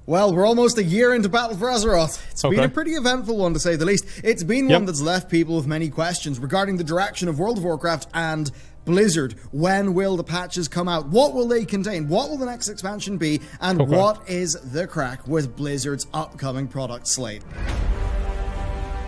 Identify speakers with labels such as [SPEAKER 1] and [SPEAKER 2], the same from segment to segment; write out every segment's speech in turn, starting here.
[SPEAKER 1] Well, we're almost a year into Battle for Azeroth. It's been a pretty eventful one, to say the least. It's been one that's left people with many questions regarding the direction of World of Warcraft and Blizzard. When will the patches come out? What will they contain? What will the next expansion be? And what is the crack with Blizzard's upcoming product slate?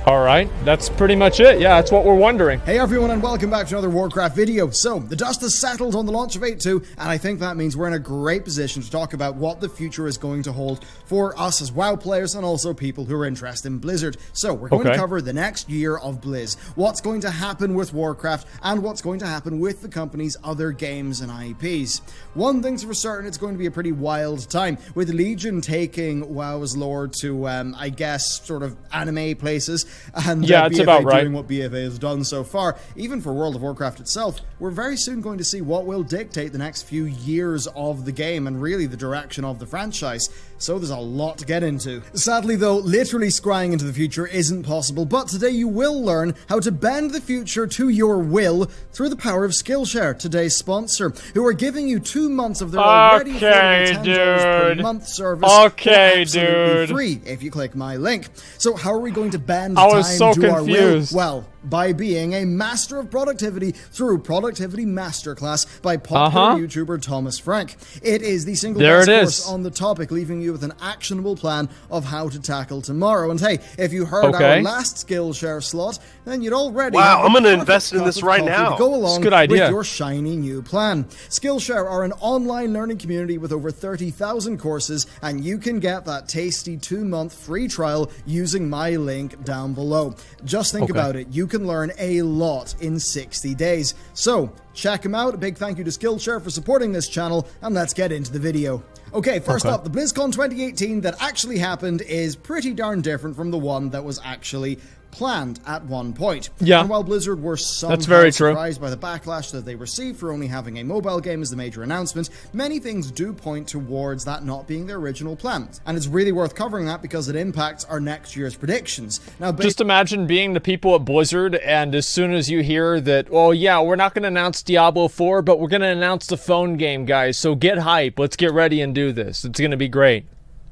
[SPEAKER 2] All right, that's pretty much it. Yeah, that's what we're wondering.
[SPEAKER 1] Hey everyone, and welcome back to another Warcraft video. So, the dust has settled on the launch of 8.2, and I think that means we're in a great position to talk about what the future is going to hold for us as WoW players and also people who are interested in Blizzard. So, we're going to cover the next year of Blizz, what's going to happen with Warcraft, and what's going to happen with the company's other games and IPs. One thing's for certain, it's going to be a pretty wild time, with Legion taking WoW's lore to, I guess, sort of anime places. And
[SPEAKER 2] yeah, it's about right.
[SPEAKER 1] Doing what BfA has done so far. Even for World of Warcraft itself, we're very soon going to see what will dictate the next few years of the game and really the direction of the franchise. So there's a lot to get into. Sadly though, literally scrying into the future isn't possible, but today you will learn how to bend the future to your will through the power of Skillshare, today's sponsor, who are giving you 2 months of their already $10 per month service for absolutely free if you click my link. So how are we going to bend time to our will? Well, by being a master of productivity through Productivity Masterclass by popular YouTuber Thomas Frank. It is the single best course on the topic, leaving you with an actionable plan of how to tackle tomorrow. And hey, if you heard our last Skillshare slot, then you'd already
[SPEAKER 3] I'm going to invest in this right now.
[SPEAKER 1] To go along with your shiny new plan. Skillshare are an online learning community with over 30,000 courses, and you can get that tasty 2-month free trial using my link down below. Just think about it. You can learn a lot in 60 days. So, check them out. A big thank you to Skillshare for supporting this channel, and let's get into the video. Okay, first up, the BlizzCon 2018 that actually happened is pretty darn different from the one that was actually planned at one point.
[SPEAKER 2] Yeah.
[SPEAKER 1] And while Blizzard were somehow surprised by the backlash that they received for only having a mobile game as the major announcement, many things do point towards that not being their original plan. And it's really worth covering that because it impacts our next year's predictions. Now,
[SPEAKER 2] just imagine being the people at Blizzard, and as soon as you hear that, well, yeah, we're not going to announce Diablo 4, but we're going to announce the phone game, guys, so get hype. Let's get ready and do this. It's going to be great.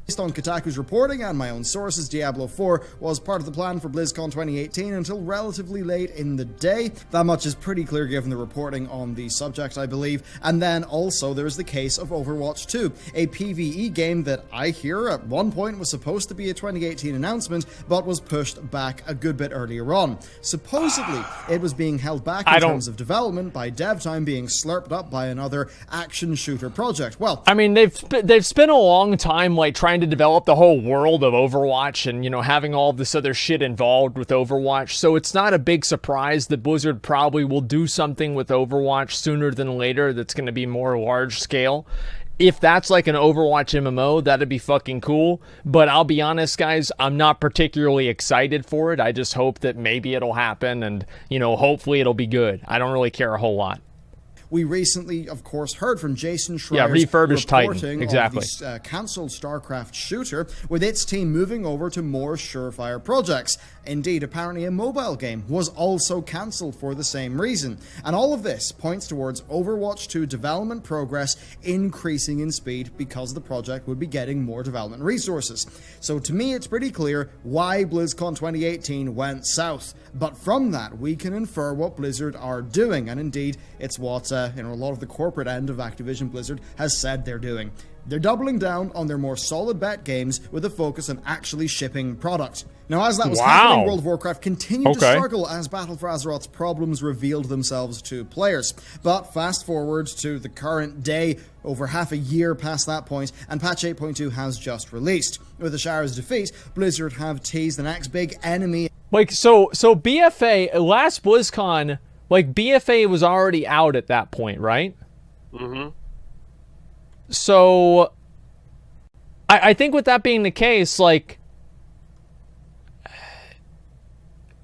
[SPEAKER 1] Based on Kotaku's reporting and my own sources, Diablo 4 was part of the plan for BlizzCon 2018 until relatively late in the day. That much is pretty clear given the reporting on the subject, I believe. And then also there's the case of Overwatch 2, a PvE game that I hear at one point was supposed to be a 2018 announcement, but was pushed back a good bit earlier on. Supposedly, it was being held back in terms of development by dev time being slurped up by another action shooter project. Well,
[SPEAKER 2] I mean, they've spent a long time like trying to develop the whole world of Overwatch and, you know, having all this other shit involved with Overwatch, so it's not a big surprise that Blizzard probably will do something with Overwatch sooner than later that's going to be more large scale. If that's like an Overwatch MMO, that'd be fucking cool, but I'll be honest, guys, I'm not particularly excited for it. I just hope that maybe it'll happen and, you know, hopefully it'll be good. I don't really care a whole lot.
[SPEAKER 1] We recently, of course, heard from Jason Schreier's
[SPEAKER 2] refurbished
[SPEAKER 1] reporting
[SPEAKER 2] Titan.
[SPEAKER 1] of the cancelled StarCraft shooter, with its team moving over to more surefire projects. Indeed, apparently a mobile game was also cancelled for the same reason. And all of this points towards Overwatch 2 development progress increasing in speed because the project would be getting more development resources. So to me, it's pretty clear why BlizzCon 2018 went south. But from that, we can infer what Blizzard are doing, and indeed, it's what a lot of the corporate end of Activision Blizzard has said they're doing. They're doubling down on their more solid bet games with a focus on actually shipping product. Now, as that was happening, World of Warcraft continued to struggle as Battle for Azeroth's problems revealed themselves to players. But fast forward to the current day, over half a year past that point, and patch 8.2 has just released. With Ashara's defeat, Blizzard have teased the next big enemy.
[SPEAKER 2] Like, so BfA, last BlizzCon, like, BfA was already out at that point, right?
[SPEAKER 3] Mm-hmm.
[SPEAKER 2] So, I think with that being the case, like,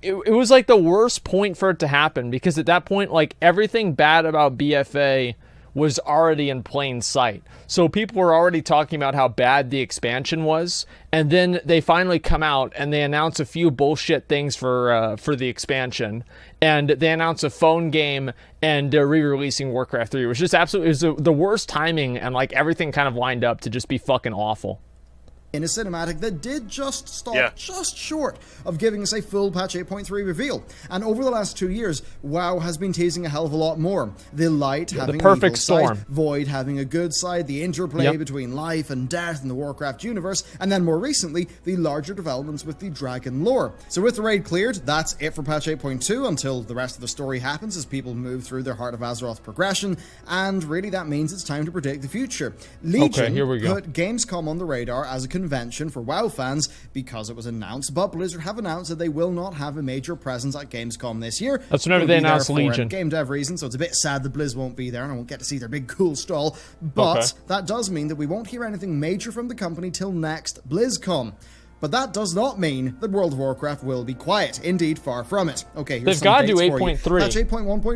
[SPEAKER 2] it was like the worst point for it to happen, because at that point, like, everything bad about BfA was already in plain sight. So people were already talking about how bad the expansion was, and then they finally come out and they announce a few bullshit things for the expansion, and they announce a phone game and re-releasing Warcraft 3, which is absolutely the worst timing, and like everything kind of lined up to just be fucking awful.
[SPEAKER 1] in a cinematic that did just stop just short of giving us a full patch 8.3 reveal. And over the last 2 years, WoW has been teasing a hell of a lot more. The light having
[SPEAKER 2] the perfect
[SPEAKER 1] an evil
[SPEAKER 2] storm.
[SPEAKER 1] side, Void having a good side, the interplay between life and death in the Warcraft universe, and then more recently, the larger developments with the dragon lore. So with the raid cleared, that's it for patch 8.2 until the rest of the story happens as people move through their Heart of Azeroth progression, and really that means it's time to predict the future. Legion
[SPEAKER 2] here we go.
[SPEAKER 1] put Gamescom on the radar as a convention for WoW fans because it was announced, but Blizzard have announced that they will not have a major presence at Gamescom this year.
[SPEAKER 2] That's whenever they announced Legion.
[SPEAKER 1] Game dev reasons, so it's a bit sad that Blizz won't be there and I won't get to see their big cool stall, but that does mean that we won't hear anything major from the company till next BlizzCon. But that does not mean that World of Warcraft will be quiet. Indeed, far from it. Okay, here's
[SPEAKER 2] They've got to do
[SPEAKER 1] some dates for you.
[SPEAKER 2] 8.3.
[SPEAKER 1] Patch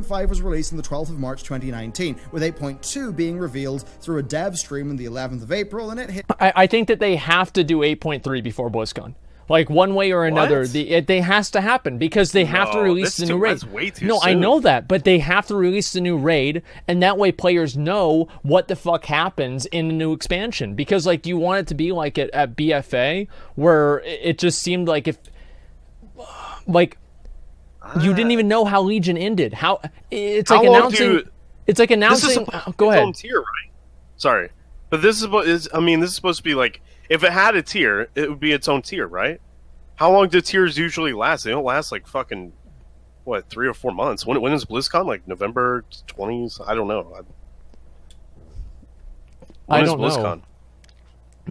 [SPEAKER 1] 8.1.5 was released on the 12th of March 2019, with 8.2 being revealed through a dev stream on the 11th of April, and it hit...
[SPEAKER 2] I think that they have to do 8.3 before BlizzCon. Like, one way or another, they has to happen because they have to release the new raid.
[SPEAKER 3] That's way too
[SPEAKER 2] No,
[SPEAKER 3] soon.
[SPEAKER 2] I know that, but they have to release the new raid, and that way players know what the fuck happens in the new expansion. Because, like, you want it to be like at BfA, where it just seemed like if, like, you didn't even know how Legion ended. It's like announcing. It's like announcing. Go ahead.
[SPEAKER 3] Its own tier, right? Sorry, but this is supposed to be like. If it had a tier, it would be its own tier, right? How long do tiers usually last? They don't last like fucking, 3 or 4 months. When is BlizzCon? Like November 20s? I don't know.
[SPEAKER 2] I don't know.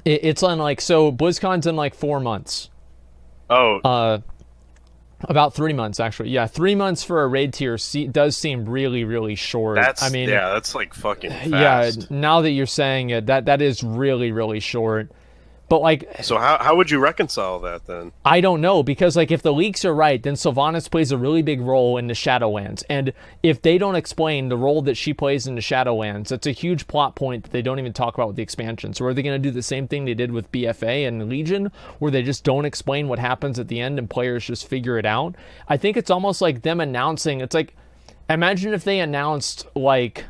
[SPEAKER 2] It's on like, so BlizzCon's in like 4 months.
[SPEAKER 3] Oh.
[SPEAKER 2] About 3 months, actually. Yeah, 3 months for a raid tier does seem really, really short.
[SPEAKER 3] That's like fucking fast.
[SPEAKER 2] Yeah, now that you're saying it, that is really, really short. But like,
[SPEAKER 3] so how would you reconcile that then?
[SPEAKER 2] I don't know, because like if the leaks are right, then Sylvanas plays a really big role in the Shadowlands, and if they don't explain the role that she plays in the Shadowlands, that's a huge plot point that they don't even talk about with the expansion. So are they going to do the same thing they did with BfA and Legion, where they just don't explain what happens at the end and players just figure it out? I think it's almost like them announcing. It's like, imagine if they announced like,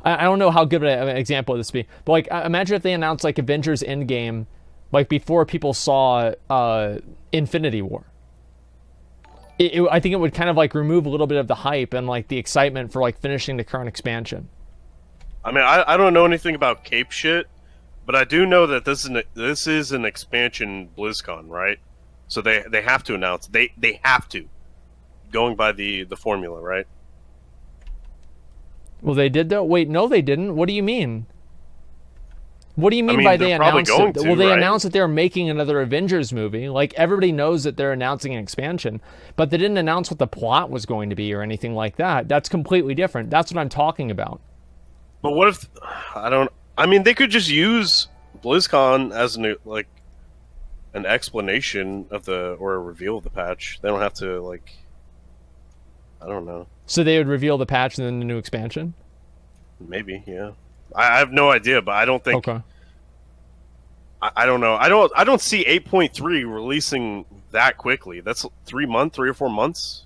[SPEAKER 2] I don't know how good of an example this would be, but like imagine if they announced like Avengers Endgame, like before people saw Infinity War. I think it would kind of like remove a little bit of the hype and like the excitement for like finishing the current expansion.
[SPEAKER 3] I mean, I don't know anything about Cape shit, but I do know that this is an expansion BlizzCon, right? So they have to announce they have to, going by the formula, right?
[SPEAKER 2] Well, they did though. Wait, no, they didn't. What do you mean? What do you mean by they announced it? Well, they announced that they're making another Avengers movie. Like, everybody knows that they're announcing an expansion, but they didn't announce what the plot was going to be or anything like that. That's completely different. That's what I'm talking about.
[SPEAKER 3] But what if I mean, they could just use BlizzCon as an explanation of or a reveal of the patch. They don't have to I don't know.
[SPEAKER 2] So they would reveal the patch and then the new expansion?
[SPEAKER 3] Maybe, yeah. I have no idea, but I don't think.
[SPEAKER 2] Okay.
[SPEAKER 3] I don't know. I don't see 8.3 releasing that quickly. That's 3 or 4 months.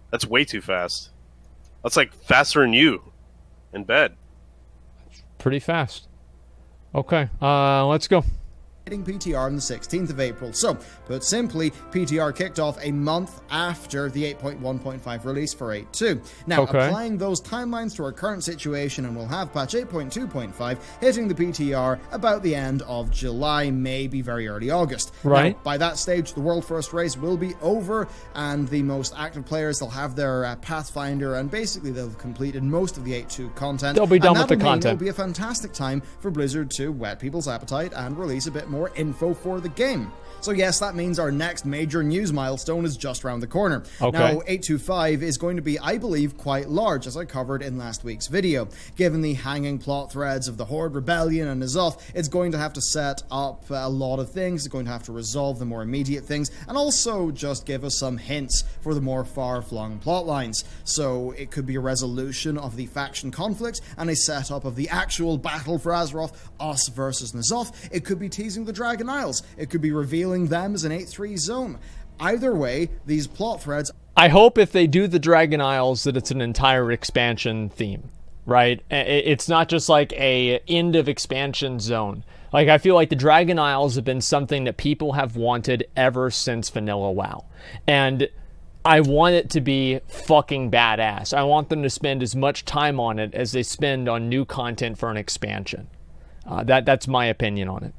[SPEAKER 3] That's way too fast. That's like faster than you in bed.
[SPEAKER 2] Pretty fast. Okay, let's go.
[SPEAKER 1] PTR on the 16th of April. So, put simply, PTR kicked off a month after the 8.1.5 release for 8.2. Now, applying those timelines to our current situation, and we'll have patch 8.2.5 hitting the PTR about the end of July, maybe very early August.
[SPEAKER 2] Right.
[SPEAKER 1] Now, by that stage, the World First race will be over, and the most active players, they'll have their Pathfinder, and basically they'll have completed most of the 8.2 content.
[SPEAKER 2] They'll be done with the content.
[SPEAKER 1] It'll be a fantastic time for Blizzard to whet people's appetite and release a bit more info for the game. So yes, that means our next major news milestone is just around the corner.
[SPEAKER 2] Okay.
[SPEAKER 1] Now, 8.2.5 is going to be, I believe, quite large, as I covered in last week's video. Given the hanging plot threads of the Horde Rebellion and Azoth, it's going to have to set up a lot of things. It's going to have to resolve the more immediate things, and also just give us some hints for the more far-flung plot lines. So it could be a resolution of the faction conflict and a setup of the actual battle for Azeroth, us versus N'Zoth. It could be teasing the Dragon Isles. It could be revealing them as an 8.3 zone. Either way, these plot threads...
[SPEAKER 2] I hope if they do the Dragon Isles that it's an entire expansion theme. right? It's not just like a end of expansion zone. Like, I feel like the Dragon Isles have been something that people have wanted ever since Vanilla WoW. And I want it to be fucking badass. I want them to spend as much time on it as they spend on new content for an expansion. That's my opinion on it.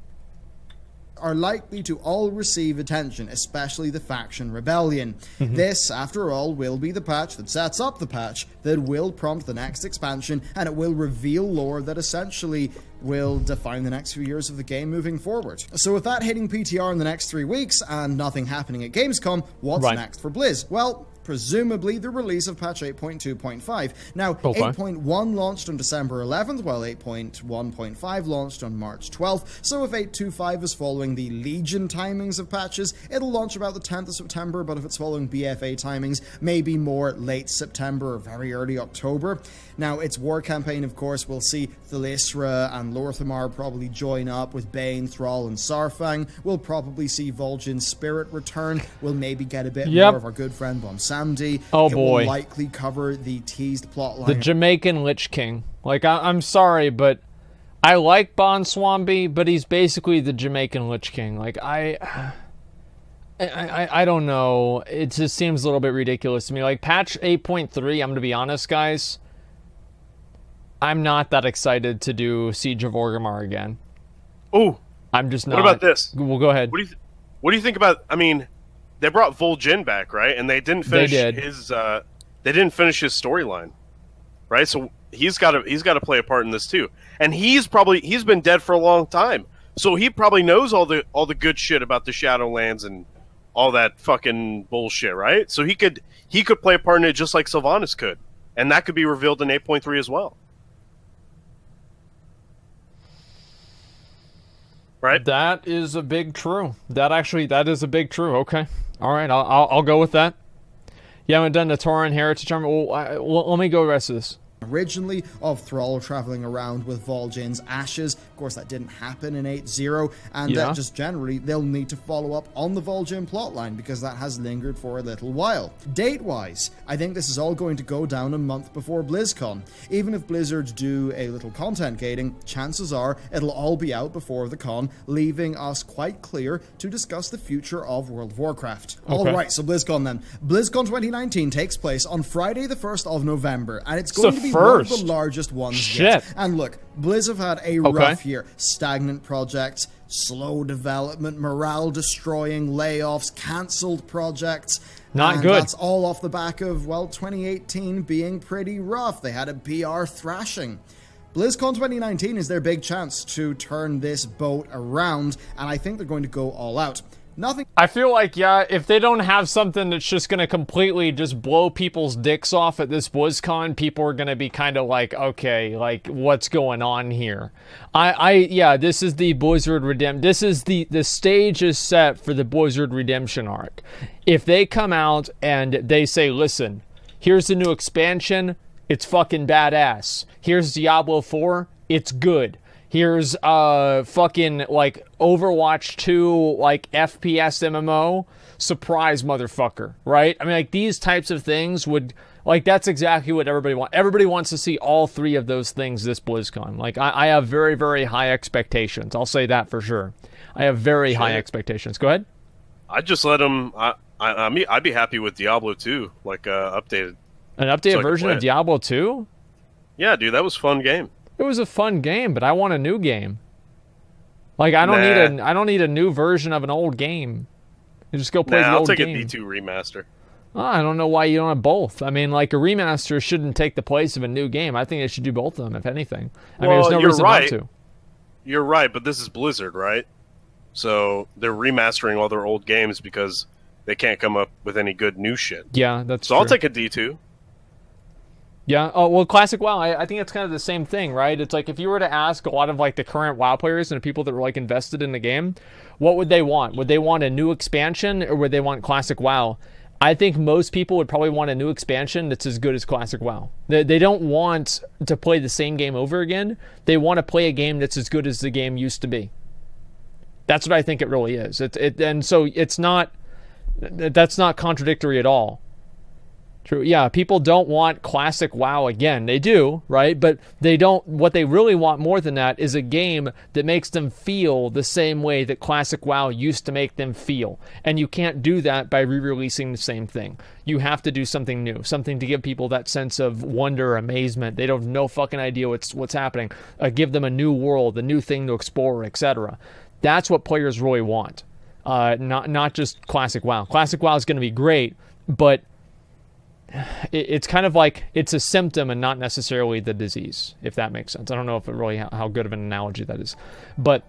[SPEAKER 1] Are likely to all receive attention, especially the faction rebellion. This, after all, will be the patch that sets up the patch that will prompt the next expansion, and it will reveal lore that essentially will define the next few years of the game moving forward. So with that hitting PTR in the next 3 weeks and nothing happening at Gamescom, what's next for Blizz? Well, presumably the release of patch 8.2.5. Now, 8.1 launched on December 11th, while 8.1.5 launched on March 12th, so if 8.2.5 is following the Legion timings of patches, it'll launch about the 10th of September, but if it's following BfA timings, maybe more late September or very early October. Now, its war campaign, of course, will see Thalasra and Lorthamar probably join up with Bane, Thrall, and Sarfang. We'll probably see Vol'jin's Spirit return. We'll maybe get a bit more of our good friend Bon Samdi.
[SPEAKER 2] Oh,
[SPEAKER 1] it
[SPEAKER 2] boy.
[SPEAKER 1] will likely cover the teased plotline.
[SPEAKER 2] The Jamaican Lich King. Like, I'm sorry, but I like Bon Swambi, but he's basically the Jamaican Lich King. Like, I don't know. It just seems a little bit ridiculous to me. Like, patch 8.3, I'm going to be honest, guys, I'm not that excited to do Siege of Orgrimmar again.
[SPEAKER 3] Oh,
[SPEAKER 2] I'm just not.
[SPEAKER 3] What about this?
[SPEAKER 2] Well, go ahead.
[SPEAKER 3] What do you think about? I mean, they brought Vol'jin back, right? And they didn't finish his. They didn't finish his storyline, right? So he's got to play a part in this too. And he's been dead for a long time, so he probably knows all the good shit about the Shadowlands and all that fucking bullshit, right? So he could play a part in it just like Sylvanas could, and that could be revealed in 8.3 as well. Right?
[SPEAKER 2] That is a big true. That is a big true. Okay. All right. I'll go with that. You haven't done the Tauren Heritage Armor. Well, let me go the rest of this.
[SPEAKER 1] Originally, of Thrall traveling around with Vol'jin's ashes. Of course, that didn't happen in 8.0, and just generally, they'll need to follow up on the Vol'jin plotline because that has lingered for a little while. Date-wise, I think this is all going to go down a month before BlizzCon. Even if Blizzard do a little content gating, chances are it'll all be out before the con, leaving us quite clear to discuss the future of World of Warcraft. Okay. Alright, so BlizzCon then. BlizzCon 2019 takes place on Friday the 1st of November, and it's going to be one of the largest ones yet. And look, Blizz have had a rough year. Stagnant projects, slow development, morale destroying, layoffs, cancelled projects.
[SPEAKER 2] Not good.
[SPEAKER 1] That's all off the back of, well, 2018 being pretty rough. They had a PR thrashing. BlizzCon 2019 is their big chance to turn this boat around, and I think they're going to go all out.
[SPEAKER 2] I feel like, if they don't have something that's just going to completely just blow people's dicks off at this BlizzCon, people are going to be kind of like, okay, like, what's going on here? This is the Blizzard Redemption. This is the stage is set for the Blizzard Redemption arc. If they come out and they say, listen, here's the new expansion, it's fucking badass. Here's Diablo 4, it's good. Here's fucking like Overwatch 2 like FPS MMO, surprise motherfucker, right? I mean, like, these types of things would, like, that's exactly what everybody wants. Everybody wants to see all three of those things this BlizzCon. Like, I have very, very high expectations. I'll say that for sure. I have very high expectations. Go ahead.
[SPEAKER 3] I'd just let them. I'd be happy with Diablo 2, like updated.
[SPEAKER 2] An updated version of Diablo 2?
[SPEAKER 3] Yeah, dude, that was a fun game.
[SPEAKER 2] It was a fun game, but I want a new game. Like, I don't need a new version of an old game. You just go play the old game.
[SPEAKER 3] I'll take a D2 remaster.
[SPEAKER 2] I don't know why you don't have both. I mean, like, a remaster shouldn't take the place of a new game. I think they should do both of them, if anything. I mean, there's no reason not to.
[SPEAKER 3] You're right, but this is Blizzard, right? So they're remastering all their old games because they can't come up with any good new shit.
[SPEAKER 2] Yeah, that's
[SPEAKER 3] true. So I'll take a D2.
[SPEAKER 2] Yeah. Oh, well, Classic WoW, I think it's kind of the same thing, right? It's like, if you were to ask a lot of, like, the current WoW players and the people that were, like, invested in the game, what would they want? Would they want a new expansion, or would they want Classic WoW? I think most people would probably want a new expansion that's as good as Classic WoW. They don't want to play the same game over again. They want to play a game that's as good as the game used to be. That's what I think it really is. And so it's not... That's not contradictory at all. True. Yeah, people don't want classic WoW again. They do, right? But they don't. What they really want more than that is a game that makes them feel the same way that classic WoW used to make them feel. And you can't do that by re-releasing the same thing. You have to do something new, something to give people that sense of wonder, amazement. They don't have no fucking idea what's happening. Give them a new world, a new thing to explore, etc. That's what players really want. Not just classic WoW. Classic WoW is going to be great, but it's kind of like it's a symptom and not necessarily the disease, if that makes sense. I don't know if it really how good of an analogy that is, but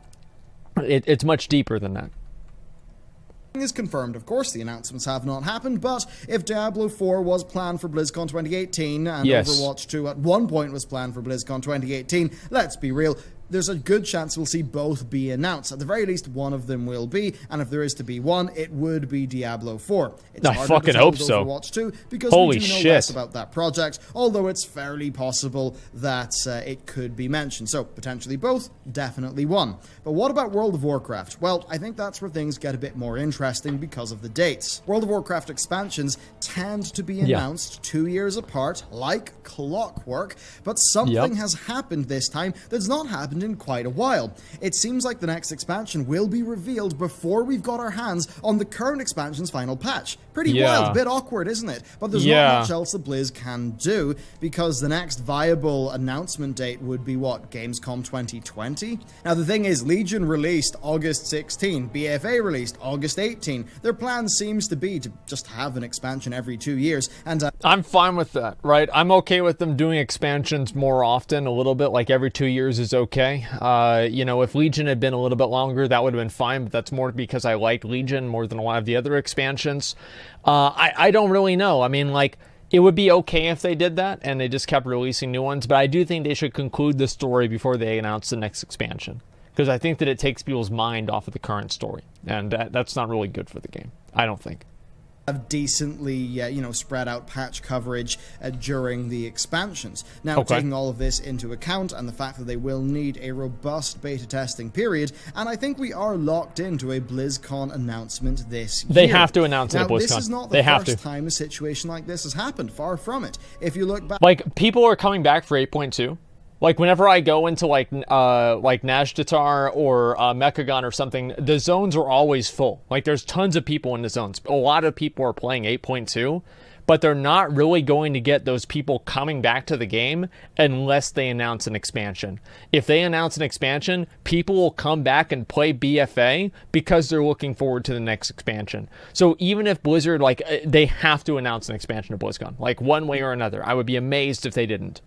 [SPEAKER 2] it's much deeper than that.
[SPEAKER 1] Is confirmed. Of course, the announcements have not happened, but if Diablo 4 was planned for BlizzCon 2018 and
[SPEAKER 2] yes.
[SPEAKER 1] Overwatch 2 at one point was planned for BlizzCon 2018, let's be real, there's a good chance we'll see both be announced. At the very least, one of them will be, and if there is to be one, it would be Diablo 4. It's
[SPEAKER 2] I fucking hope so.
[SPEAKER 1] Overwatch 2 because
[SPEAKER 2] Holy
[SPEAKER 1] we do know
[SPEAKER 2] shit.
[SPEAKER 1] less about that project, although it's fairly possible that it could be mentioned. So, potentially both, definitely one. But what about World of Warcraft? Well, I think that's where things get a bit more interesting because of the dates. World of Warcraft expansions tend to be announced 2 years apart, like clockwork, but something has happened this time that's not happened in quite a while. It seems like the next expansion will be revealed before we've got our hands on the current expansion's final patch. Pretty wild, a bit awkward, isn't it? But there's not much else that Blizz can do, because the next viable announcement date would be what, Gamescom 2020? Now the thing is, Legion released August 16, BfA released August 18. Their plan seems to be to just have an expansion every 2 years, and
[SPEAKER 2] I'm fine with that, right? I'm okay with them doing expansions more often, a little bit, like every 2 years is okay. If Legion had been a little bit longer, that would have been fine, but that's more because I liked Legion more than a lot of the other expansions. I don't really know. I mean, like, it would be okay if they did that and they just kept releasing new ones, but I do think they should conclude the story before they announce the next expansion, because I think that it takes people's mind off of the current story, and that's not really good for the game, I don't think.
[SPEAKER 1] Have decently, spread out patch coverage during the expansions. Now, taking all of this into account and the fact that they will need a robust beta testing period, and I think we are locked into a BlizzCon announcement this year.
[SPEAKER 2] They have to announce it at BlizzCon.
[SPEAKER 1] This is not the first time a situation like this has happened. Far from it. If you look back,
[SPEAKER 2] like, people are coming back for 8.2. Like, whenever I go into, like Nazjatar or Mechagon or something, the zones are always full. Like, there's tons of people in the zones. A lot of people are playing 8.2, but they're not really going to get those people coming back to the game unless they announce an expansion. If they announce an expansion, people will come back and play BfA because they're looking forward to the next expansion. So even if Blizzard, they have to announce an expansion to BlizzCon, like, one way or another. I would be amazed if they didn't.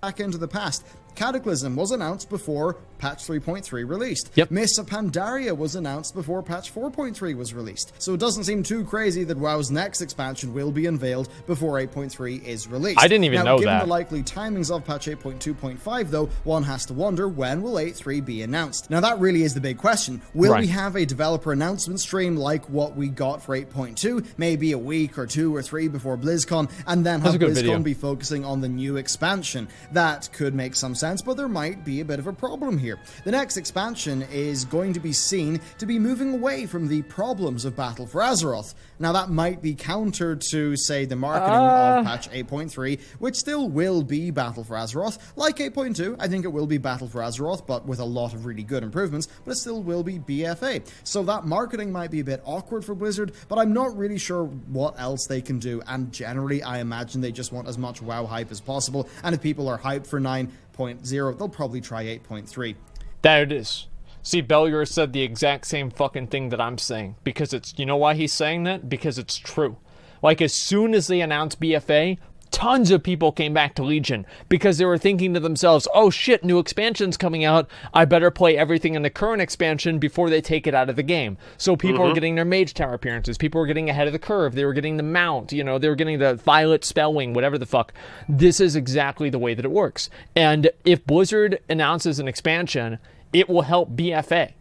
[SPEAKER 1] Back into the past, Cataclysm was announced before patch 3.3 released. Mists of Pandaria was announced before patch 4.3 was released. So it doesn't seem too crazy that WoW's next expansion will be unveiled before 8.3 is released.
[SPEAKER 2] I didn't even know that.
[SPEAKER 1] Given the likely timings of patch 8.2.5 though, one has to wonder, when will 8.3 be announced? Now that really is the big question. Will we have a developer announcement stream like what we got for 8.2, maybe a week or 2 or 3 before BlizzCon, and then have BlizzCon be focusing on the new expansion? That could make some sense, but there might be a bit of a problem here. The next expansion is going to be seen to be moving away from the problems of Battle for Azeroth. Now that might be counter to, say, the marketing of patch 8.3, which still will be Battle for Azeroth. Like 8.2, I think it will be Battle for Azeroth, but with a lot of really good improvements, but it still will be BfA. So that marketing might be a bit awkward for Blizzard, but I'm not really sure what else they can do, and generally I imagine they just want as much WoW hype as possible, and if people are hyped for 9.0, they'll probably try 8.3.
[SPEAKER 2] There it is. See, Bellular said the exact same fucking thing that I'm saying. Because it's, you know why he's saying that? Because it's true. Like, as soon as they announced BfA, tons of people came back to Legion because they were thinking to themselves, oh shit, new expansion's coming out. I better play everything in the current expansion before they take it out of the game. So people were getting their Mage Tower appearances. People were getting ahead of the curve. They were getting the mount. They were getting the Violet Spellwing, whatever the fuck. This is exactly the way that it works. And if Blizzard announces an expansion, it will help BfA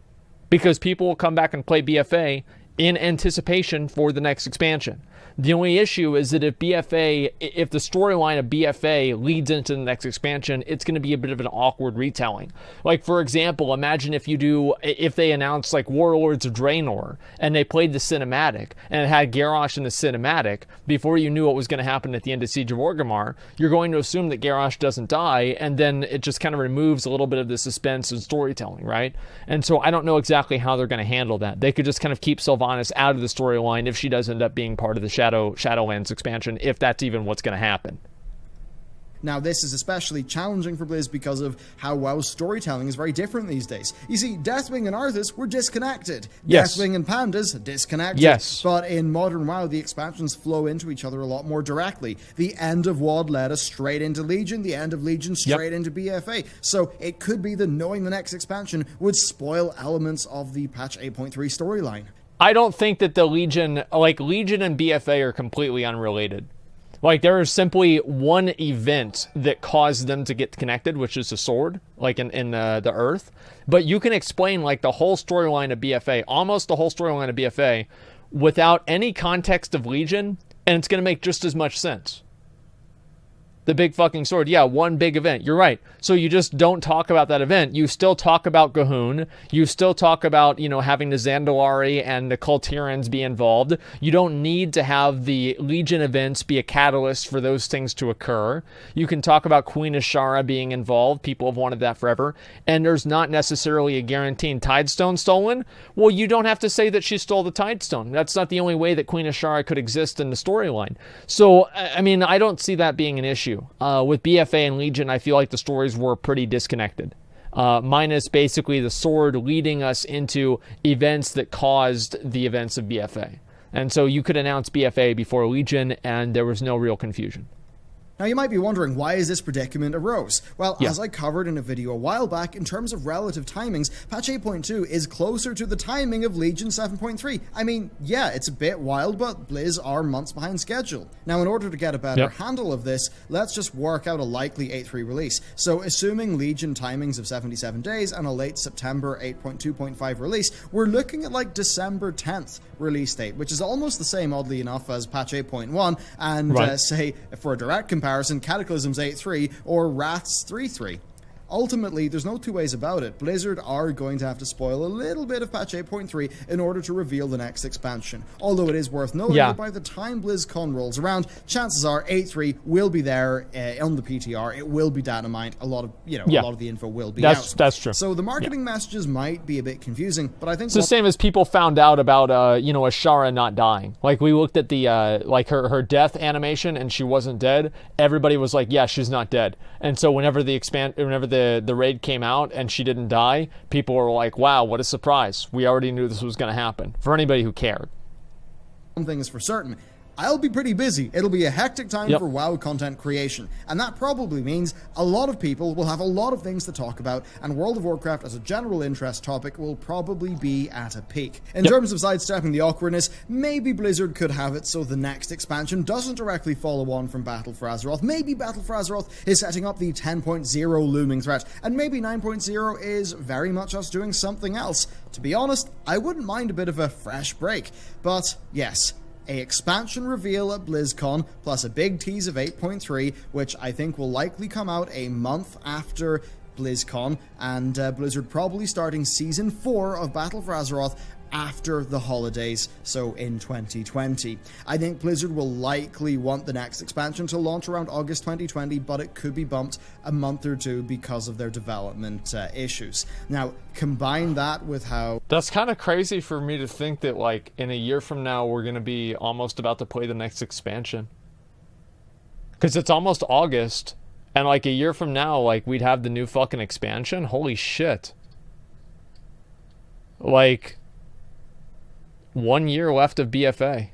[SPEAKER 2] because people will come back and play BfA in anticipation for the next expansion. The only issue is that if the storyline of BfA leads into the next expansion, it's going to be a bit of an awkward retelling. Like, for example, imagine if they announced like Warlords of Draenor and they played the cinematic and it had Garrosh in the cinematic before you knew what was going to happen at the end of Siege of Orgrimmar. You're going to assume that Garrosh doesn't die, and then it just kind of removes a little bit of the suspense and storytelling, right? And so I don't know exactly how they're going to handle that. They could just kind of keep Sylvanas out of the storyline if she does end up being part of the Shadowlands expansion, if that's even what's going to happen.
[SPEAKER 1] Now, this is especially challenging for Blizz because of how WoW's storytelling is very different these days. You see, Deathwing and Arthas were disconnected.
[SPEAKER 2] Yes.
[SPEAKER 1] Deathwing and Pandas, disconnected.
[SPEAKER 2] Yes.
[SPEAKER 1] But in modern WoW, the expansions flow into each other a lot more directly. The end of WoD led us straight into Legion, the end of Legion straight into BfA. So it could be that knowing the next expansion would spoil elements of the patch 8.3 storyline.
[SPEAKER 2] I don't think that Legion and BfA are completely unrelated. Like, there is simply one event that caused them to get connected, which is the sword, like in the Earth. But you can explain, like, the whole storyline of BfA, almost the whole storyline of BfA, without any context of Legion, and it's going to make just as much sense. The big fucking sword. Yeah, one big event. You're right. So you just don't talk about that event. You still talk about Gahun. You still talk about, having the Zandalari and the Kultirans be involved. You don't need to have the Legion events be a catalyst for those things to occur. You can talk about Queen Ashara being involved. People have wanted that forever. And there's not necessarily a guaranteed Tidestone stolen. Well, you don't have to say that she stole the Tidestone. That's not the only way that Queen Ashara could exist in the storyline. So, I mean, I don't see that being an issue. With BfA and Legion, I feel like the stories were pretty disconnected. Minus basically the sword leading us into events that caused the events of BfA. And so you could announce BfA before Legion, and there was no real confusion.
[SPEAKER 1] Now, you might be wondering, why is this predicament arose? Well, as I covered in a video a while back, in terms of relative timings, patch 8.2 is closer to the timing of Legion 7.3. I mean, yeah, it's a bit wild, but Blizz are months behind schedule. Now, in order to get a better handle of this, let's just work out a likely 8.3 release. So, assuming Legion timings of 77 days and a late September 8.2.5 release, we're looking at like December 10th release date, which is almost the same, oddly enough, as patch 8.1, and say, for a direct comparison, Cataclysm's 8.3 or Wrath's 3.3. Ultimately, there's no two ways about it. Blizzard are going to have to spoil a little bit of patch 8.3 in order to reveal the next expansion. Although it is worth noting that by the time BlizzCon rolls around, chances are 8.3 will be there on the PTR. It will be data mined. A lot of a lot of the info will be out.
[SPEAKER 2] That's true.
[SPEAKER 1] So the marketing messages might be a bit confusing, but I think
[SPEAKER 2] it's the same as people found out about Ashara not dying. Like, we looked at the her death animation and she wasn't dead. Everybody was like, yeah, she's not dead. And so whenever the raid came out and she didn't die, people were like, wow, what a surprise. We already knew this was going to happen. For anybody who cared.
[SPEAKER 1] One thing is for certain. I'll be pretty busy. It'll be a hectic time for WoW content creation, and that probably means a lot of people will have a lot of things to talk about, and World of Warcraft as a general interest topic will probably be at a peak. In terms of sidestepping the awkwardness, maybe Blizzard could have it so the next expansion doesn't directly follow on from Battle for Azeroth. Maybe Battle for Azeroth is setting up the 10.0 looming threat, and maybe 9.0 is very much us doing something else. To be honest, I wouldn't mind a bit of a fresh break, but yes, a expansion reveal at BlizzCon, plus a big tease of 8.3, which I think will likely come out a month after BlizzCon, and Blizzard probably starting Season 4 of Battle for Azeroth after the holidays, so in 2020. I think Blizzard will likely want the next expansion to launch around August 2020, but it could be bumped a month or two because of their development issues. Now, combine that with how...
[SPEAKER 2] That's kind of crazy for me to think that, like, in a year from now, we're going to be almost about to play the next expansion. Because it's almost August, and, like, a year from now, like, we'd have the new fucking expansion? Holy shit. Like... 1 year left of BfA.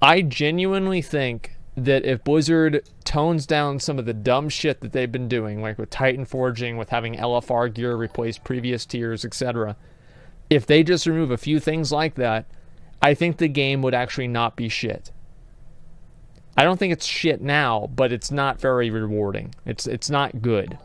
[SPEAKER 2] I genuinely think that if Blizzard tones down some of the dumb shit that they've been doing, like with Titan Forging, with having LFR gear replace previous tiers, etc., if they just remove a few things like that, I think the game would actually not be shit. I don't think it's shit now, but it's not very rewarding. It's not good.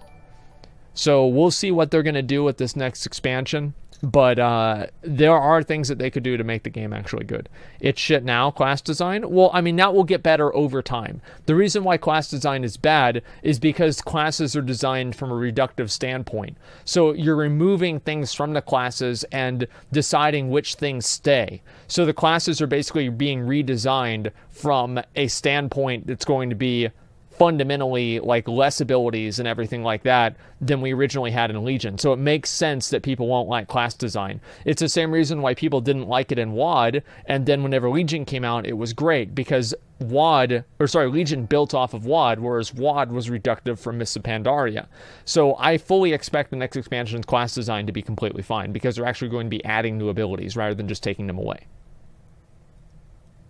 [SPEAKER 2] So we'll see what they're going to do with this next expansion. But there are things that they could do to make the game actually good. It's shit now, class design. Well, I mean, that will get better over time. The reason why class design is bad is because classes are designed from a reductive standpoint. So you're removing things from the classes and deciding which things stay. So the classes are basically being redesigned from a standpoint that's going to be fundamentally like less abilities and everything like that than we originally had in Legion. So it makes sense that people won't like class design. It's the same reason why people didn't like it in WoD, and then whenever Legion came out, it was great because Legion built off of WoD, whereas WoD was reductive from Mists of Pandaria. So I fully expect the next expansion's class design to be completely fine because they're actually going to be adding new abilities rather than just taking them away.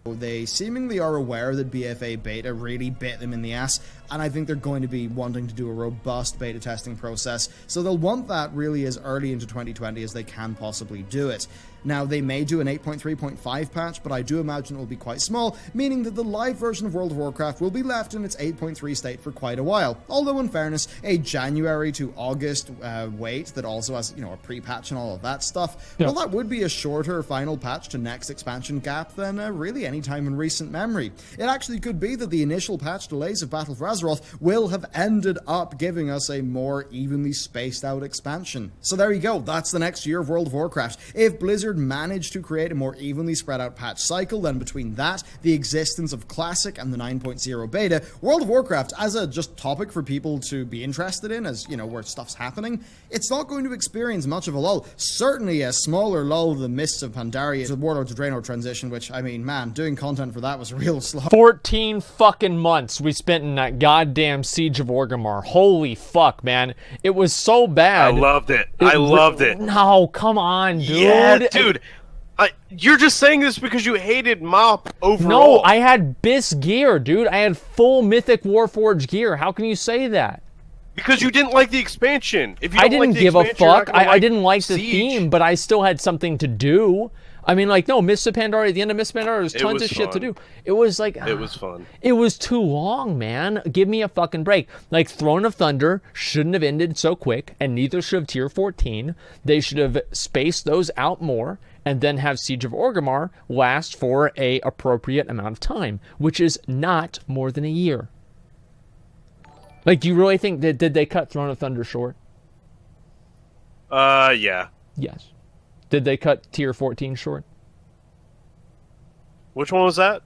[SPEAKER 1] They seemingly are aware that BfA beta really bit them in the ass, and I think they're going to be wanting to do a robust beta testing process, so they'll want that really as early into 2020 as they can possibly do it. Now, they may do an 8.3.5 patch, but I do imagine it will be quite small, meaning that the live version of World of Warcraft will be left in its 8.3 state for quite a while. Although, in fairness, a January to August wait that also has, a pre-patch and all of that stuff, well, that would be a shorter final patch to next expansion gap than really any time in recent memory. It actually could be that the initial patch delays of Battle for Azeroth will have ended up giving us a more evenly spaced out expansion. So there you go, that's the next year of World of Warcraft. If Blizzard managed to create a more evenly spread out patch cycle, then between that, the existence of Classic and the 9.0 beta, World of Warcraft, as a just topic for people to be interested in, as, where stuff's happening, it's not going to experience much of a lull. Certainly a smaller lull than Mists of Pandaria to Warlord to Draenor transition, which, I mean, man, doing content for that was a real slog.
[SPEAKER 2] 14 fucking months we spent in that goddamn Siege of Orgrimmar. Holy fuck, man. It was so bad.
[SPEAKER 3] I loved it. I loved it.
[SPEAKER 2] No, come on, dude.
[SPEAKER 3] Yeah, dude. You're just saying this because you hated MoP overall.
[SPEAKER 2] No, I had BIS gear, dude. I had full Mythic Warforged gear. How can you say that?
[SPEAKER 3] Because you didn't like the expansion. If you
[SPEAKER 2] I didn't give a fuck. I didn't like the
[SPEAKER 3] Siege.
[SPEAKER 2] theme, but I still had something to do. I mean, no, Mists of Pandaria, at the end of Mists of Pandaria, there's tons of shit to do. It was like...
[SPEAKER 3] It was fun.
[SPEAKER 2] It was too long, man. Give me a fucking break. Like, Throne of Thunder shouldn't have ended so quick, and neither should have Tier 14. They should have spaced those out more, and then have Siege of Orgrimmar last for a appropriate amount of time, which is not more than a year. Like, do you really think that... Did they cut Throne of Thunder short?
[SPEAKER 3] Yeah.
[SPEAKER 2] Yes. Did they cut Tier 14 short?
[SPEAKER 3] Which one was that?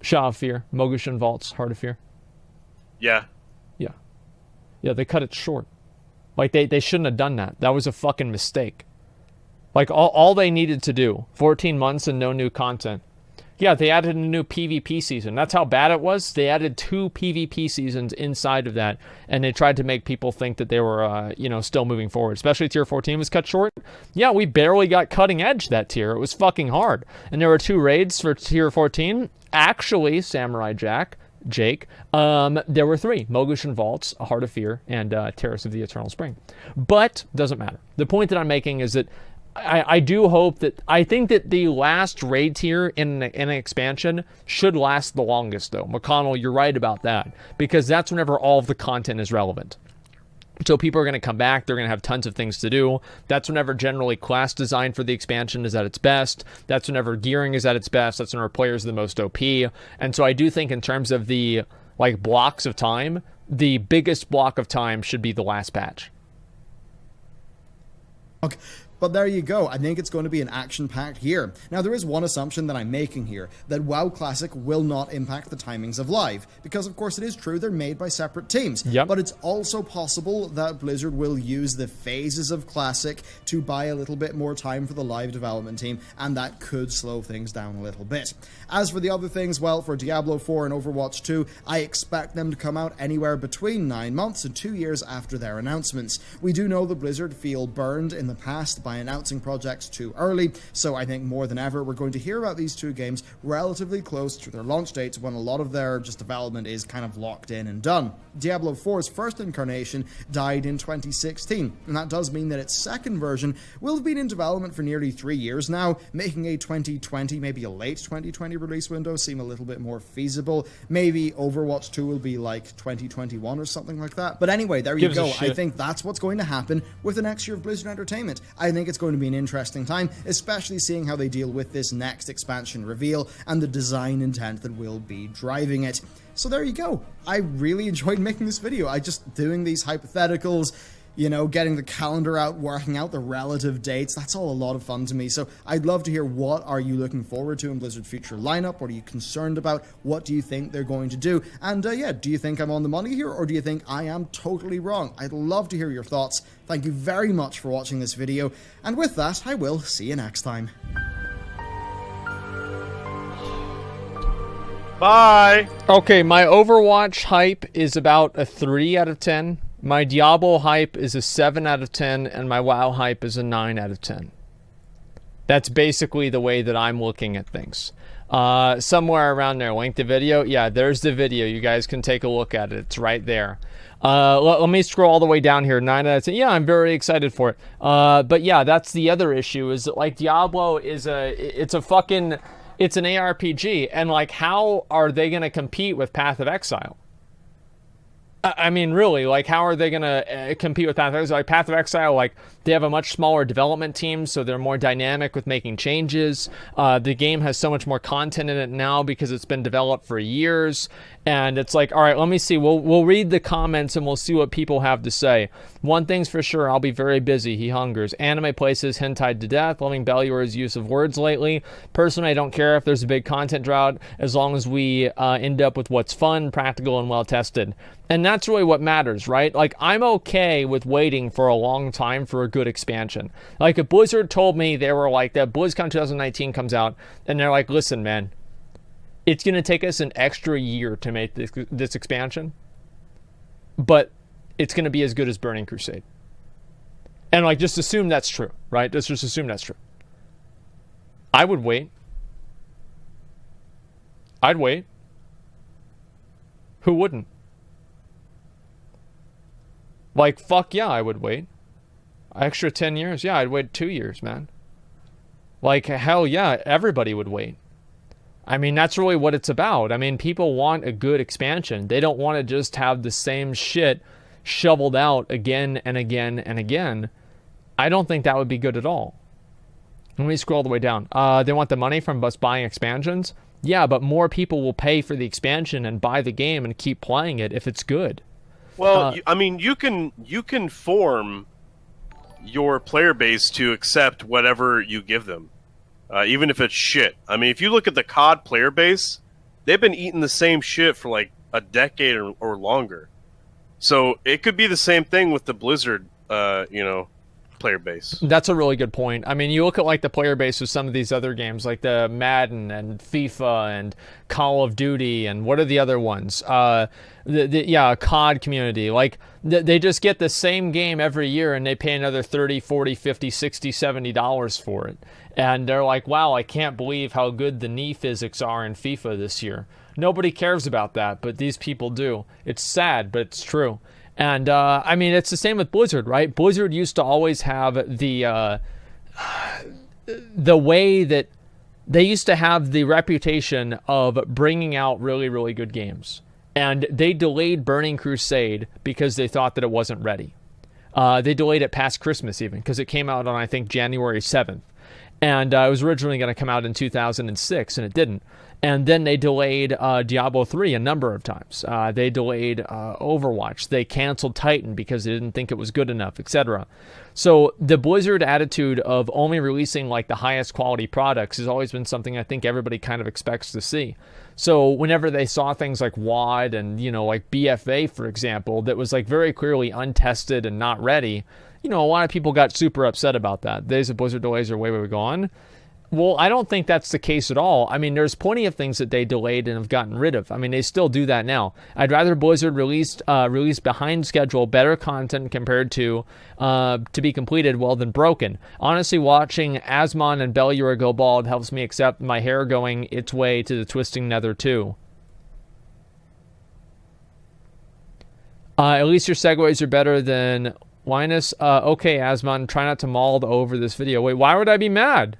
[SPEAKER 2] Shaw of Fear, Mogushan Vaults, Heart of Fear.
[SPEAKER 3] Yeah.
[SPEAKER 2] Yeah. Yeah, they cut it short. Like, they shouldn't have done that. That was a fucking mistake. Like, all they needed to do, 14 months and no new content. Yeah, they added a new PvP season. That's how bad it was. They added 2 PvP seasons inside of that, and they tried to make people think that they were, still moving forward. Especially Tier 14 was cut short. Yeah, we barely got cutting edge that tier. It was fucking hard. And there were 2 raids for Tier 14. Actually, Samurai Jake, there were 3. Mogushan Vaults, A Heart of Fear, and Terrace of the Eternal Spring. But, doesn't matter. The point that I'm making is that I do hope that... I think that the last raid tier in an expansion should last the longest, though. McConnell, you're right about that. Because that's whenever all of the content is relevant. So people are going to come back. They're going to have tons of things to do. That's whenever generally class design for the expansion is at its best. That's whenever gearing is at its best. That's whenever players are the most OP. And so I do think in terms of the blocks of time, the biggest block of time should be the last patch.
[SPEAKER 1] Okay. But there you go. I think it's going to be an action-packed year. Now, there is one assumption that I'm making here, that WoW Classic will not impact the timings of Live, because, of course, it is true they're made by separate teams.
[SPEAKER 2] Yep.
[SPEAKER 1] But it's also possible that Blizzard will use the phases of Classic to buy a little bit more time for the Live development team, and that could slow things down a little bit. As for the other things, well, for Diablo 4 and Overwatch 2, I expect them to come out anywhere between 9 months and 2 years after their announcements. We do know that Blizzard feel burned in the past by by announcing projects too early, so I think more than ever we're going to hear about these two games relatively close to their launch dates when a lot of their just development is kind of locked in and done. Diablo 4's first incarnation died in 2016, and that does mean that its second version will have been in development for nearly 3 years now, making a 2020, maybe a late 2020 release window seem a little bit more feasible. Maybe Overwatch 2 will be like 2021 or something like that. But anyway, there you go. I think that's what's going to happen with the next year of Blizzard Entertainment. I think it's going to be an interesting time, especially seeing how they deal with this next expansion reveal and the design intent that will be driving it. So there you go. I really enjoyed making this video. I just doing these hypotheticals, you know, getting the calendar out, working out the relative dates. That's all a lot of fun to me. So I'd love to hear, what are you looking forward to in Blizzard's future lineup? What are you concerned about? What do you think they're going to do? And yeah, do you think I'm on the money here, or do you think I am totally wrong? I'd love to hear your thoughts. Thank you very much for watching this video. And with that, I will see you next time.
[SPEAKER 3] Bye!
[SPEAKER 2] Okay, my Overwatch hype is about a 3 out of 10. My Diablo hype is a 7 out of 10, and my WoW hype is a 9 out of 10. That's basically the way that I'm looking at things. Somewhere around there, link the video. Yeah, there's the video. You guys can take a look at it. It's right there. Let me scroll all the way down here. 9 out of 10. Yeah, I'm very excited for it. But yeah, that's the other issue, is that, like, Diablo is it's an ARPG, and like, how are they going to compete with Path of Exile? I mean, really, like, how are they going to compete with Path of Exile? Like, Path of Exile, like, they have a much smaller development team, so they're more dynamic with making changes. The game has so much more content in it now because it's been developed for years. And it's like, all right, let me see. We'll read the comments and we'll see what people have to say. One thing's for sure, I'll be very busy. He hungers. Anime places hentai to death. Loving Bellular's use of words lately. Personally, I don't care if there's a big content drought, as long as we end up with what's fun, practical, and well tested. And that's really what matters, right? Like, I'm okay with waiting for a long time for a good expansion. Like, if Blizzard told me they were like, that BlizzCon 2019 comes out, and they're like, listen, man, it's going to take us an extra year to make this expansion, but it's going to be as good as Burning Crusade. And, like, just assume that's true, right? Just assume that's true. I would wait. I'd wait. Who wouldn't? Like, fuck yeah, I would wait. Extra 10 years? Yeah, I'd wait 2 years, man. Like, hell yeah, everybody would wait. I mean, that's really what it's about. I mean, people want a good expansion. They don't want to just have the same shit shoveled out again and again and again. I don't think that would be good at all. Let me scroll all the way down. They want the money from us buying expansions? Yeah, but more people will pay for the expansion and buy the game and keep playing it if it's good.
[SPEAKER 3] Well, I mean, you can form your player base to accept whatever you give them, even if it's shit. I mean, if you look at the COD player base, they've been eating the same shit for like a decade or longer. So it could be the same thing with the Blizzard, player base. That's
[SPEAKER 2] a really good point. I mean, you look at like the player base of some of these other games, like the Madden and FIFA and Call of Duty, and what are the other ones? COD community. Like, they just get the same game every year and they pay another $30, $40, $50, $60, $70 for it. And they're like, wow, I can't believe how good the knee physics are in FIFA this year. Nobody cares about that, but these people do. It's sad, but it's true. And, I mean, it's the same with Blizzard, right? Blizzard used to always have the way that they used to have the reputation of bringing out really, really good games. And they delayed Burning Crusade because they thought that it wasn't ready. They delayed it past Christmas even, because it came out on, I think, January 7th. And it was originally going to come out in 2006, and it didn't. And then they delayed Diablo 3 a number of times. They delayed Overwatch. They canceled Titan because they didn't think it was good enough, etc. So the Blizzard attitude of only releasing like the highest quality products has always been something I think everybody kind of expects to see. So whenever they saw things like WoD and, like BfA, for example, that was like very clearly untested and not ready, a lot of people got super upset about that. The days of Blizzard delays are way, way gone. Well, I don't think that's the case at all. I mean, there's plenty of things that they delayed and have gotten rid of. I mean, they still do that now. I'd rather Blizzard release behind schedule better content compared to be completed well than broken. Honestly, watching Asmon and Bellular go bald helps me accept my hair going its way to the twisting nether too. At least your segues are better than Linus. Okay, Asmon, try not to maul over this video. Wait, why would I be mad?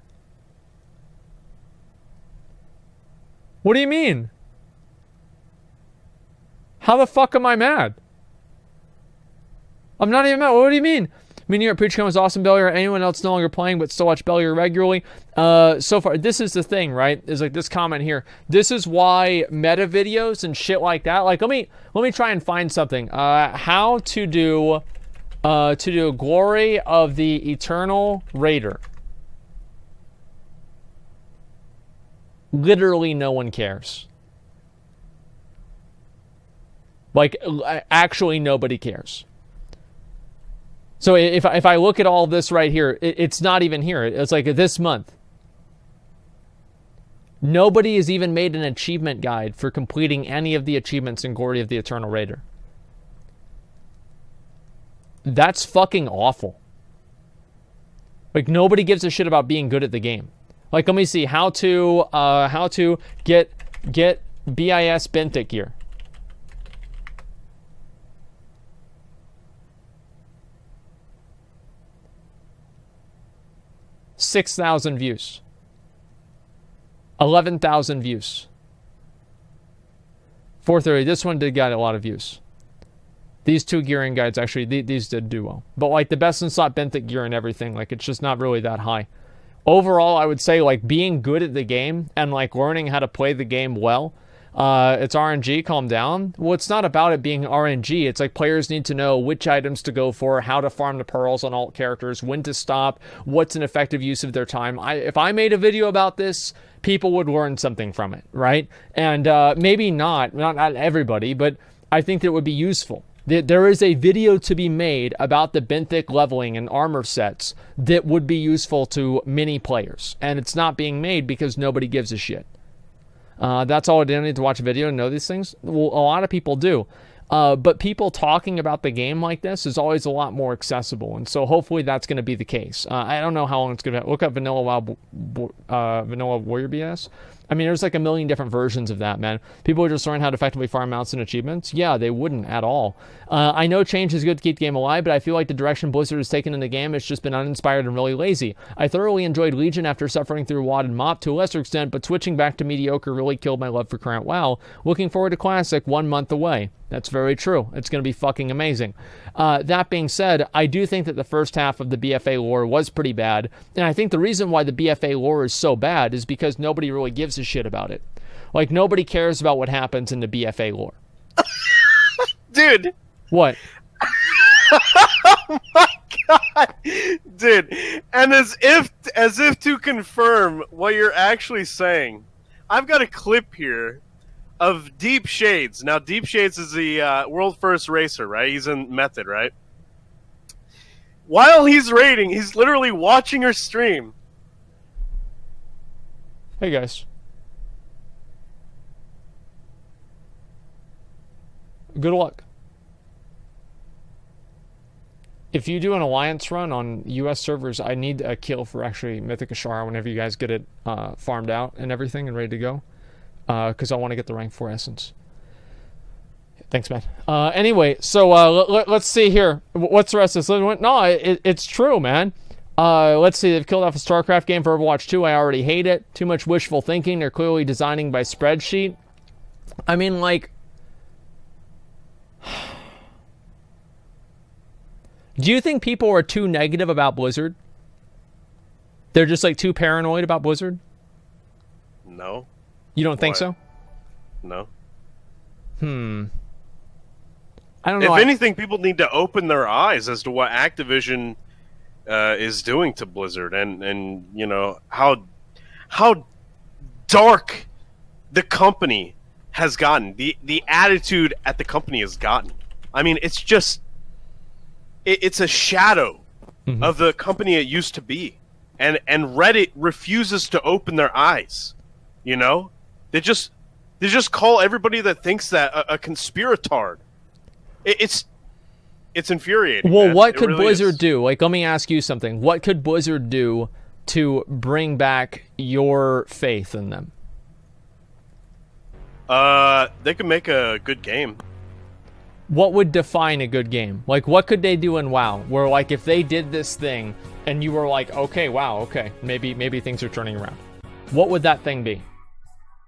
[SPEAKER 2] What do you mean? How the fuck am I mad? I'm not even mad. What do you mean? Meaning your Preachcom was awesome, Bellular. Anyone else no longer playing but still watch Bellular regularly? So far, this is the thing, right? Is like this comment here. This is why meta videos and shit like that. Like, let me try and find something. How to do Glory of the Eternal Raider. Literally no one cares. Like, actually nobody cares. So if I look at all this right here, it's not even here. It's like this month. Nobody has even made an achievement guide for completing any of the achievements in Glory of the Eternal Raider. That's fucking awful. Like, nobody gives a shit about being good at the game. Like, let me see how to get BIS Benthic gear. $6,000 views. 11,000 views. 430. This one did get a lot of views. These two gearing guides actually these did do well. But like the best in slot Benthic gear and everything, like it's just not really that high. Overall, I would say, like, being good at the game and, like, learning how to play the game well, it's RNG, calm down. Well, it's not about it being RNG. It's like players need to know which items to go for, how to farm the pearls on alt characters, when to stop, what's an effective use of their time. If I made a video about this, people would learn something from it, right? And maybe not everybody, but I think that it would be useful. There is a video to be made about the Benthic leveling and armor sets that would be useful to many players. And it's not being made because nobody gives a shit. That's all. I didn't need to watch a video and know these things. Well, a lot of people do. But people talking about the game like this is always a lot more accessible. And so hopefully that's going to be the case. I don't know how long it's going to look up Vanilla Warrior BS. I mean, there's like a million different versions of that, man. People are just learning how to effectively farm mounts and achievements. Yeah, they wouldn't at all. I know change is good to keep the game alive, but I feel like the direction Blizzard has taken in the game has just been uninspired and really lazy. I thoroughly enjoyed Legion after suffering through WoD and MoP to a lesser extent, but switching back to mediocre really killed my love for current WoW. Looking forward to Classic 1 month away. That's very true. It's going to be fucking amazing. That being said, I do think that the first half of the BfA lore was pretty bad, and I think the reason why the BfA lore is so bad is because nobody really gives a shit about it. Like, nobody cares about what happens in the BfA lore.
[SPEAKER 3] Dude.
[SPEAKER 2] What?
[SPEAKER 3] Oh my god. Dude. And as if to confirm what you're actually saying, I've got a clip here of Deep Shades. Now, Deep Shades is the world first racer, right? He's in Method, right? While he's raiding, he's literally watching her stream.
[SPEAKER 2] Hey, guys. Good luck. If you do an alliance run on US servers, I need a kill for actually Mythic Ashara whenever you guys get it farmed out and everything and ready to go. Because I want to get the rank 4 essence. Thanks, man. Anyway, so let's see here. What's the rest of this? No, it's true, man. Let's see. They've killed off a StarCraft game for Overwatch 2. I already hate it. Too much wishful thinking. They're clearly designing by spreadsheet. I mean, like... Do you think people are too negative about Blizzard? They're just, like, too paranoid about Blizzard?
[SPEAKER 3] No.
[SPEAKER 2] You don't think so?
[SPEAKER 3] No.
[SPEAKER 2] I don't know.
[SPEAKER 3] If anything, people need to open their eyes as to what Activision is doing to Blizzard, and you know how dark the company has gotten. The attitude at the company has gotten. I mean, it's just it's a shadow of the company it used to be. and Reddit refuses to open their eyes. You know, they just call everybody that thinks that a conspiratard. It's infuriating.
[SPEAKER 2] Well,
[SPEAKER 3] man.
[SPEAKER 2] what
[SPEAKER 3] It
[SPEAKER 2] could
[SPEAKER 3] really
[SPEAKER 2] Blizzard
[SPEAKER 3] is.
[SPEAKER 2] do? Like, let me ask you something. What could Blizzard do to bring back your faith in them?
[SPEAKER 3] They could make a good game.
[SPEAKER 2] What would define a good game? Like, what could they do in WoW? Where, like, if they did this thing and you were like, okay, wow, okay, maybe things are turning around. What would that thing be?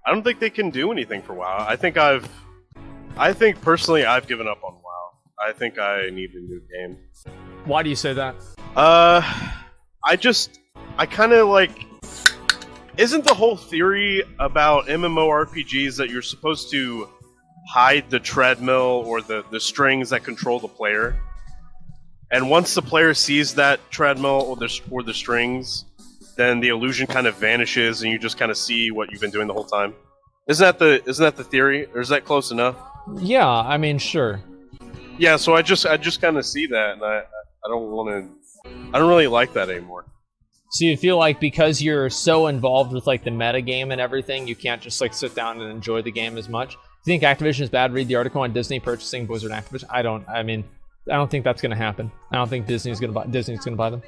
[SPEAKER 3] I don't think they can do anything for WoW. I think personally I've given up on WoW. I think I need a new game.
[SPEAKER 2] Why do you say that?
[SPEAKER 3] I kind of like... Isn't the whole theory about MMORPGs that you're supposed to hide the treadmill or the strings that control the player? And once the player sees that treadmill or the strings, then the illusion kind of vanishes and you just kind of see what you've been doing the whole time. Isn't that the theory? Or is that close enough?
[SPEAKER 2] Yeah, I mean, sure.
[SPEAKER 3] Yeah, so I just kind of see that, and I don't really like that anymore.
[SPEAKER 2] So you feel like because you're so involved with like the meta game and everything, you can't just like sit down and enjoy the game as much? You think Activision is bad? Read the article on Disney purchasing Blizzard Activision. I don't think that's going to happen. I don't think Disney's going to buy them.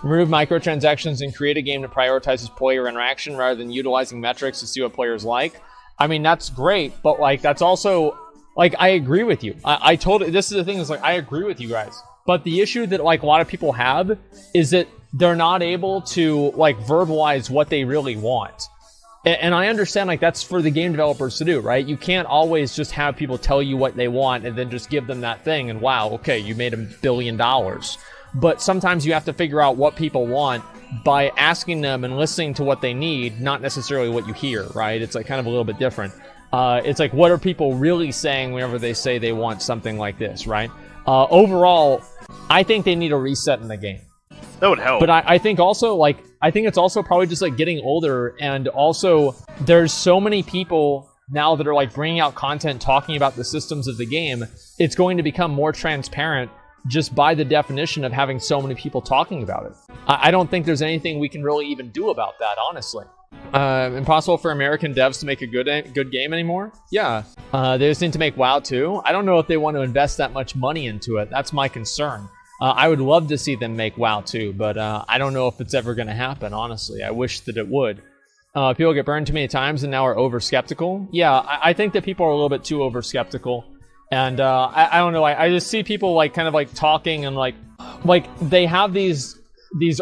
[SPEAKER 2] Remove microtransactions and create a game that prioritizes player interaction rather than utilizing metrics to see what players like. I mean, that's great, but like that's also like I agree with you. I totally. This is the thing is like I agree with you guys. But the issue that like a lot of people have is that they're not able to like verbalize what they really want. And I understand like that's for the game developers to do, right? You can't always just have people tell you what they want and then just give them that thing and wow, okay, you made $1 billion. But sometimes you have to figure out what people want by asking them and listening to what they need, not necessarily what you hear, right? It's like kind of a little bit different. It's like, what are people really saying whenever they say they want something like this, right? Overall, I think they need a reset in the game.
[SPEAKER 3] That would help.
[SPEAKER 2] But I think also, like, I think it's also probably just, like, getting older, and also there's so many people now that are, like, bringing out content talking about the systems of the game, it's going to become more transparent just by the definition of having so many people talking about it. I don't think there's anything we can really even do about that, honestly. Impossible for American devs to make a good game anymore? Yeah. They just need to make WoW too. I don't know if they want to invest that much money into it. That's my concern. I would love to see them make WoW too, but I don't know if it's ever going to happen, honestly. I wish that it would. People get burned too many times and now are over-skeptical. Yeah, I think that people are a little bit too over-skeptical. And I don't know, I just see people like kind of like talking and like they have these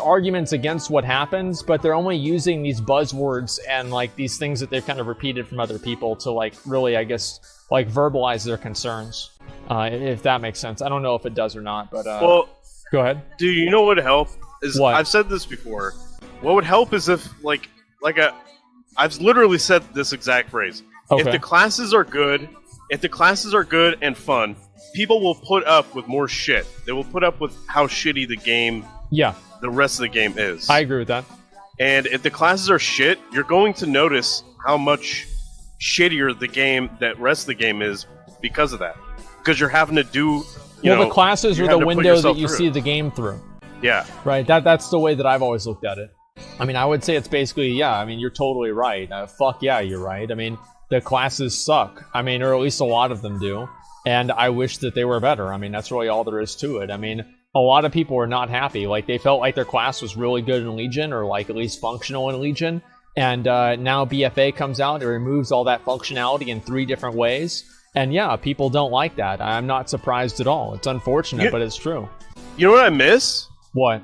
[SPEAKER 2] arguments against what happens, but they're only using these buzzwords and like these things that they've kind of repeated from other people to like really, I guess, like verbalize their concerns. If that makes sense. I don't know if it does or not, but
[SPEAKER 3] well,
[SPEAKER 2] go ahead.
[SPEAKER 3] Dude, you know what would help?
[SPEAKER 2] What?
[SPEAKER 3] I've said this before. What would help is if I've literally said this exact phrase.
[SPEAKER 2] Okay.
[SPEAKER 3] If the classes are good and fun, people will put up with more shit. They will put up with how shitty the rest of the game is.
[SPEAKER 2] I agree with that.
[SPEAKER 3] And if the classes are shit, you're going to notice how much shittier that rest of the game is because of that. Because you're having to do,
[SPEAKER 2] the classes are the window that you see the game through.
[SPEAKER 3] Yeah.
[SPEAKER 2] Right, that's the way that I've always looked at it. I mean, I would say it's basically, yeah, I mean, you're totally right. Fuck yeah, you're right. I mean, the classes suck. I mean, or at least a lot of them do. And I wish that they were better. I mean, that's really all there is to it. I mean, a lot of people are not happy. Like, they felt like their class was really good in Legion, or like at least functional in Legion. And now BfA comes out and removes all that functionality in 3 different ways. And yeah, people don't like that. I'm not surprised at all. It's unfortunate, but it's true.
[SPEAKER 3] You know what I miss?
[SPEAKER 2] What?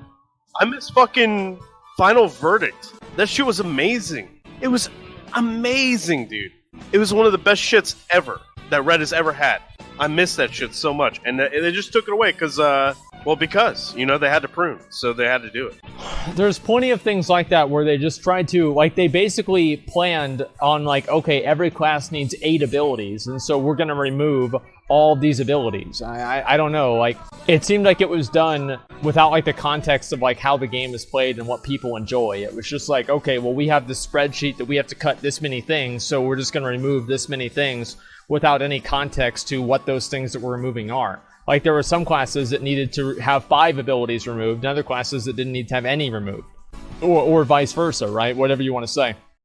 [SPEAKER 3] I miss fucking Final Verdict. That shit was amazing. It was amazing, dude. It was one of the best shits ever that Red has ever had. I miss that shit so much. And they just took it away because they had to prune. So they had to do it.
[SPEAKER 2] There's plenty of things like that where they just tried to, like, they basically planned on, like, okay, every class needs 8 abilities, and so we're going to remove all these abilities. I don't know, like, it seemed like it was done without, like, the context of, like, how the game is played and what people enjoy. It was just like, okay, well, we have this spreadsheet that we have to cut this many things, so we're just going to remove this many things without any context to what those things that we're removing are. Like, there were some classes that needed to have 5 abilities removed, and other classes that didn't need to have any removed. Or vice versa, right? Whatever you want to say.